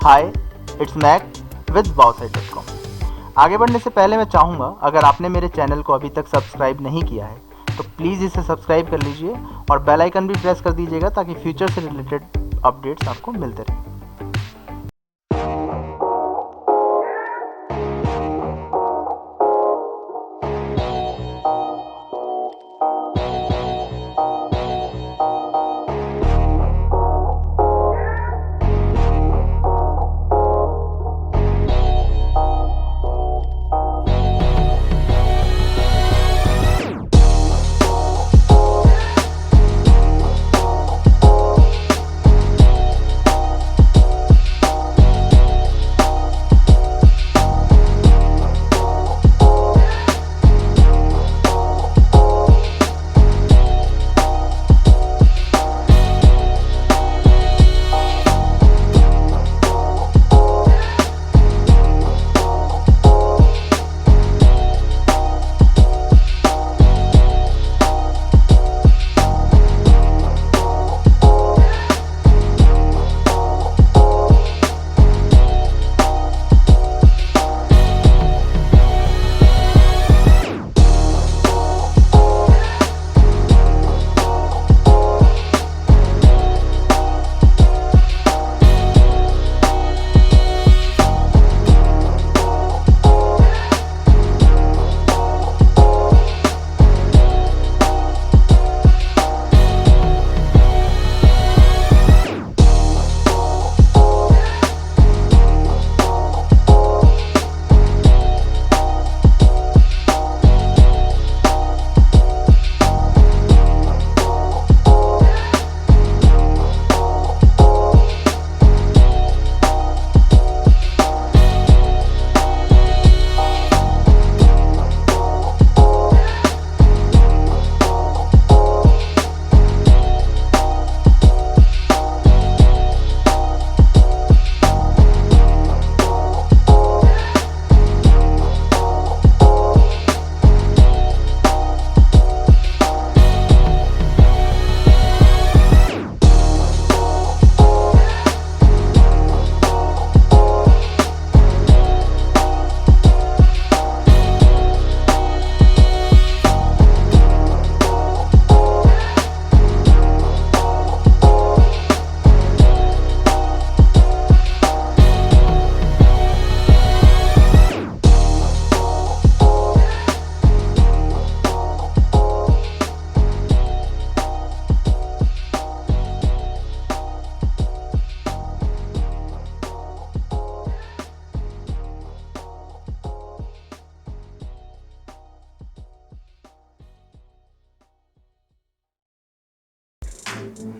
Hi, it's Mac with WOWSIDE.com। आगे बढ़ने से पहले मैं चाहूँगा, अगर आपने मेरे चैनल को अभी तक सब्सक्राइब नहीं किया है तो प्लीज़ इसे सब्सक्राइब कर लीजिए और बेल आइकन भी प्रेस कर दीजिएगा ताकि फ्यूचर से रिलेटेड अपडेट्स आपको मिलते रहें।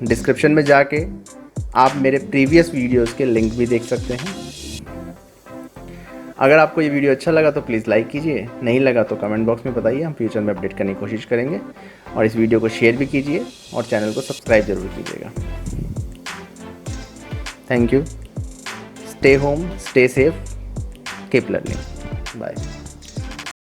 डिस्क्रिप्शन में जाके आप मेरे प्रीवियस वीडियोस के लिंक भी देख सकते हैं। अगर आपको ये वीडियो अच्छा लगा तो प्लीज़ लाइक कीजिए, नहीं लगा तो कमेंट बॉक्स में बताइए, हम फ्यूचर में अपडेट करने की कोशिश करेंगे। और इस वीडियो को शेयर भी कीजिए और चैनल को सब्सक्राइब ज़रूर कीजिएगा। Thank you. Stay home, stay safe, keep learning. Bye.